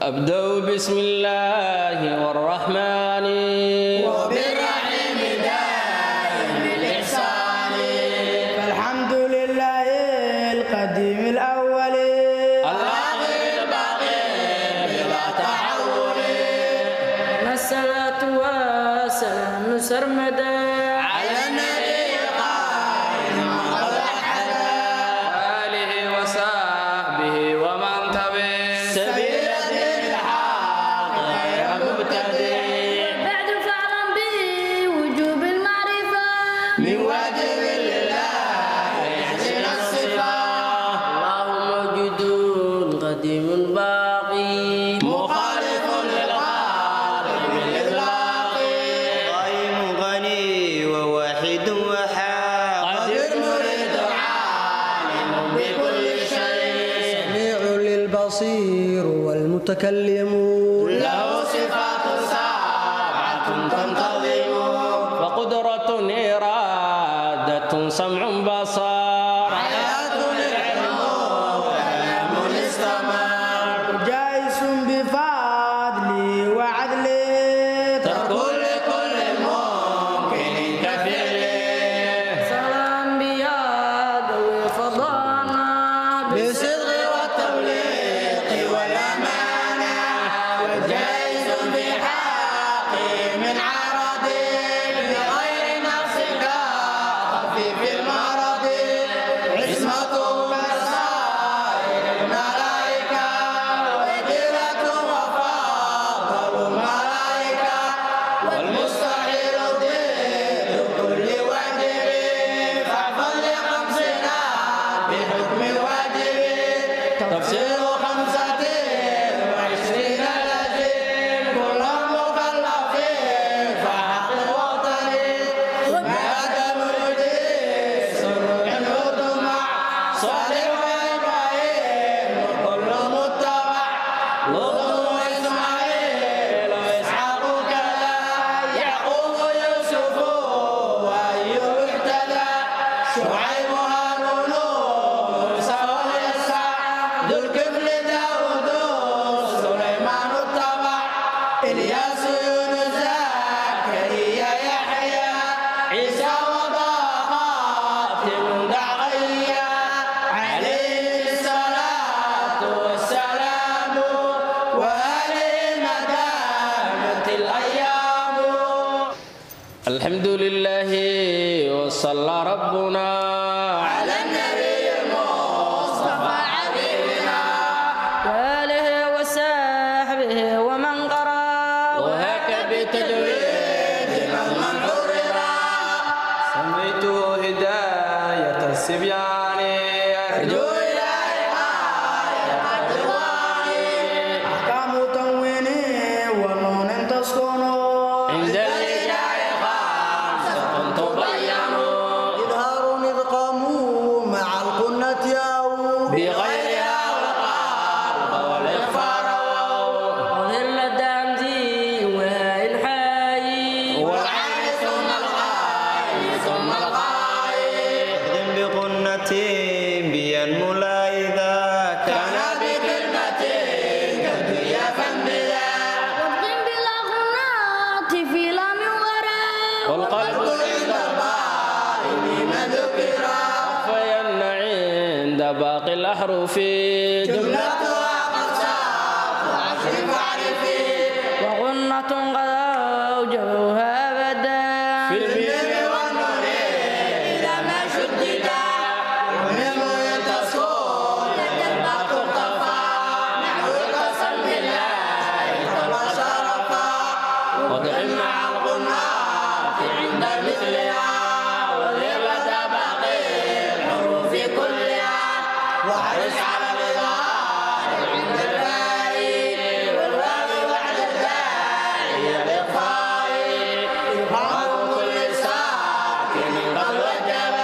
أبدأ بسم الله والرحمن وبالرحيم دائم الإحسان. فالحمد لله القديم الأول الآخر الباقي بلا تحول. الصلاة والسلام سرمدا على النبي قائم قد أحدا آله وصحبه ومن تبع سبيل الدين الحق غير مبتدئ. بعد فاعلم بوجوب المعرفة من واجب لله يحسن الصفات. الله موجود قديم باقي مخالف للخالق بالإطلاق. قائم غني وواحد وحاق قدير مريد عالم بكل شيء. سميع للبصير والمتكلم له صفات سبعة تنتظم. وقدرة إرادة سمع بصر حياة العلم كلام استمر. جائز بفضلي وعدلي ترك لكل ممكن كفعله. سلام بياد وفضانا بالصدق والتبليغ والأمانة. وجائز بحقه من عرض بغير نفسك خفيف المرض. عصمته بسائر الملائكة وجلة وفضل الملائكة. والمستحيل ضد كل واجب. فاحفظ لخمسنا بحكم الواجب. تفسير 25 لازم كل مكلف فحق وطني. ما دام الوجود سرور وطمع. صالح وإبراهيم وكل متبع. لوط وإسماعيل وإسحاق كذا. يعقوب ويوسف وأيوب اهتدى. شعيب وهارون موسى واليسع. ذو الكفل داود سليمان اتبع. إلياس يونس زكريا يحيى. عيسى وطه خاتم دعيا. عليه الصلاة والسلام وآله ما دامت الأيام. الحمد لله وصلى ربنا على النبي المصطفى حبيبنا. وآله وصحبه ومن قرأ وهاك بتجويد من حرر. سميته هداية السبيان أرجو إلهي غاية الرضوان. أحكام تنوين ونون تسكن عند الإجاء خمسة تبين إظهار إدغام مع القنة ياو بغيرها والقلب والإخفار وظل الدمزي وهاء الحي والعين ثم الغاي ثم الغاي. اخدم بقنة بينمو لا إذا كان بكلمة كالدنيا فانبذا. واضغم بالأغنات في لام وراء والقلب عند البائن من ذكرا. فين عند باقي الأحرف جملتها قد ساق عشر فاعرفي. وغنة قد أوجبها أبدا في الميم بالميم والنون إذا ما شددا. والميم تسكن لدى الباء تختفى. نحو القسم بالله كما شرفا. وضعم مع الغنات عند مثلها. وذر لدى باقي الحروف كلها. واحرص على الإظهار عند الفاء. والواو بعد الداء هي الإخفاء. إظهار كل ساكن قد وجب.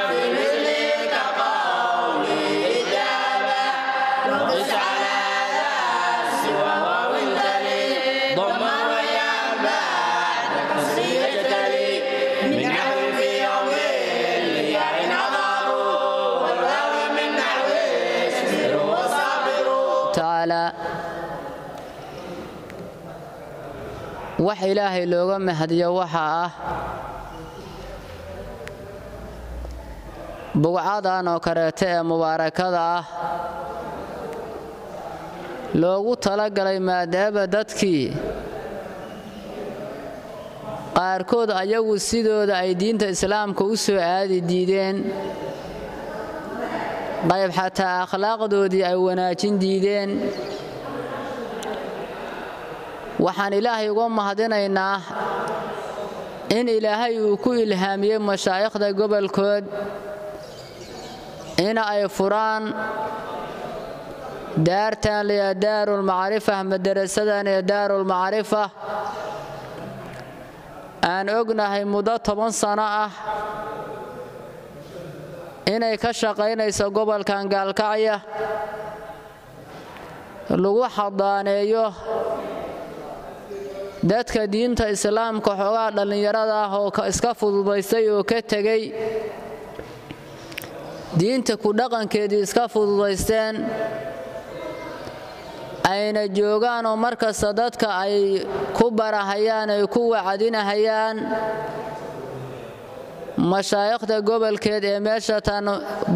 في مثله كقوله إجابة. وقس على ذا سوى واو تلي. ضما ويا بعد كسر يجتلي. من نحو في يوم لياء نظر. والواو من نحو اسمر وصابر. تعالى wax ilaahay looga mahadiyo waxa ah buucadan oo kareete ee mubaarakada ah loogu talagalay maadaama dadkii qaarkood ayagu sidooda ay diinta islaamka u soo aadi diideen qayb xataa akhlaaqdoodii ay wanaajin diideen waxaan ilaahay uga mahadinaynaa in ilaahay uu ku ilhaamiyey mashaayikhda gobolkood in ay furaan daartan liya daarul macrifa madarasadan ee daarul macrifa aan ognahay muddo 10 sano ah inay ka shaqaynayso gobolkan Gaalkacyo lagu xadaaneeyo dadka diinta islaamka xogaa dhalinyarada ah oo iska fududaystay oo ka tagay diinta ku dhaqankeedii iska fududaysteen ayna joogaan oo markasta dadka ay ku barahayaan ay ku wacdinahayaan mashaayikhda gobolkeed ee meesha tan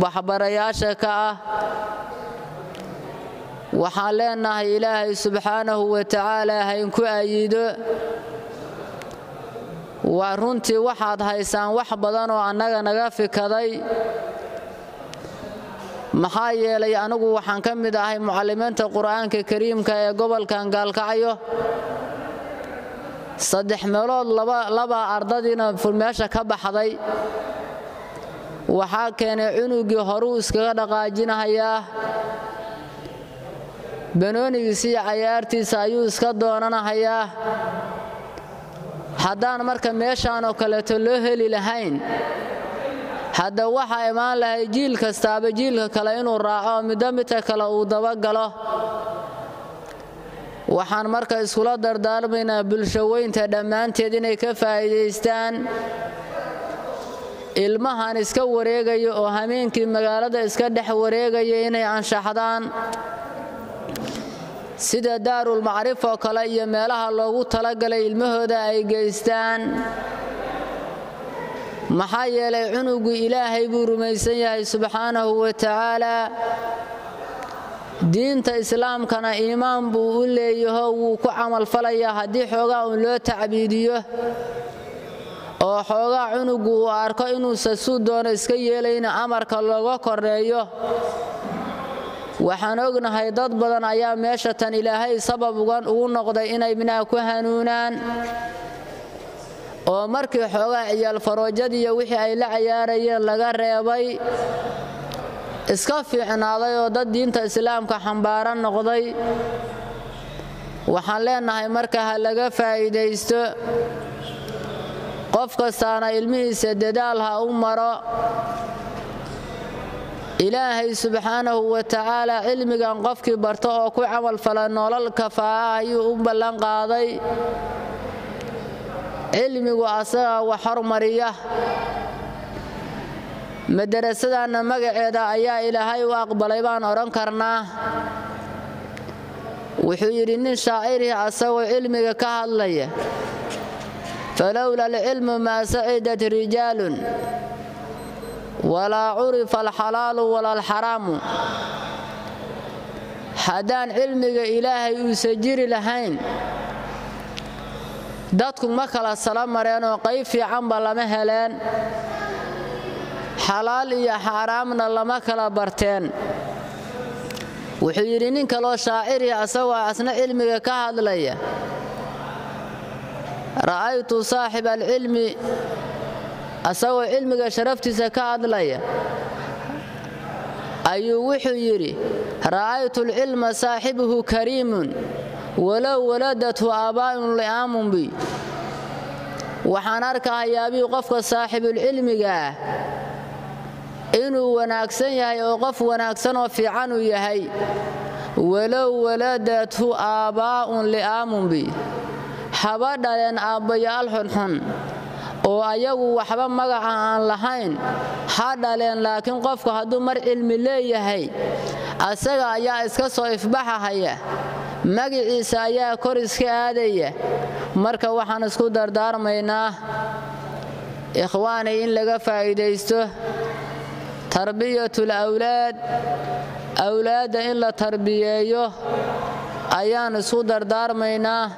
waxbarayaasha ka ah waxaan leenahay ilaahay subxaanahu wa tacaala haynku ayido waa runtii waxaad haysaan wax badan oo annaga naga fikaday maxaa yeelay anigu waxaan ka mid ahay mucallimiinta qur'aanka kariimka ee gobolkan Gaalkacyo 3 meelood laba ardadiina meesha ka baxday waxaa keenay cunugii horu iskaga dhaqaajinayaa banoonigiisa iyo cayaartiisa ayuu iska doonanayaa haddaan marka meeshaan oo kaleeto loo heli lahayn hadda waxa imaan lahay jiil kastaaba jiilka kale inuu raaco midda kale uu dabagalo waxaan marka iskula dardaarmaynaa bulshaweynta dhammaanteed inay ka faa'iideystaan ilmahan iska wareegaya oo habeenkii magaalada iska dhex wareegaya inay anshaxdaan sida daarul macrifa kale iyo meelaha loogu talagalay ilmahooda ay geystaan maxaa yeelay cunugu ilaahay buu rumaysan yahay subxaanahu wa tacaala diinta islaamkana iimaan buu u leeyahay wuu ku camal falayaa haddii xoogaa uu loo tacbiidiyo oo xoogaa cunugu uu arko inuusan suu doono iska yeelayna amarka looga koreeyo waxaan ognahay dad badan ayaa meesha tan ilaahay sabab ugu noqday inay minaa ku hanuunaan oo markii xoogaa ciyaal faroojadiiyo wixii ay la ciyaarayeen laga reebay iska fiicnaaday oo dad diinta islaamka xambaaran noqday waxaan leenahay marka ha laga faa'iideysto qof kastaana ilmihiisa dadaal ha u maro ilaahay subxaanahu wa tacaala cilmigan qofkii barto oo ku camal fala nolol kafaa'a ayuu u ballan qaaday cilmigu asaga wax hormariya madarasadana magaceeda ayaa ilaahay u aqbalay baan oran karnaa wuxuu yidhi nin shaaciri asagoo cilmiga ka hadlaya falowla alcilmu maa sacidat rijaalun walaa curifa alxalaalu wala alxaraamu haddaan cilmiga ilaahay uusan jiri lahayn dadku ma kala sala mareen oo qayb fiicanba lama heleen xalaal iyo xaaraamna lama kala barteen wuxuu yidhi nin kaloo shaaciri asagoo asna cilmiga ka hadlaya ra'aytu saaxiba alcilmi asagoo cilmiga sharaftiisa ka hadlaya ayuu wuxuu yidhi ra'aytu alcilma saaxibuhu kariimun walow waladathu aabaa'un li'aamun bi waxaan arkahayaabuu qofka saaxibulcilmiga ah inuu wanaagsan yahay oo qof wanaagsan oo fiican uu yahay walow waladathu aabaa'un li'aamun bi haba dhaleen aabbayaal xunxun oo ayagu waxba magaca aan lahayn ha dhaleen laakiin qofku hadduu mar cilmi leeyahay asaga ayaa iska soo ifbaxahaya magaciisa ayaa kor iska aadaya marka waxaan isku dardaarmaynaa ikhwaanay in laga faa'iideysto tarbiyatul awlaad in la tarbiyeeyo ayaan isku dardaarmaynaa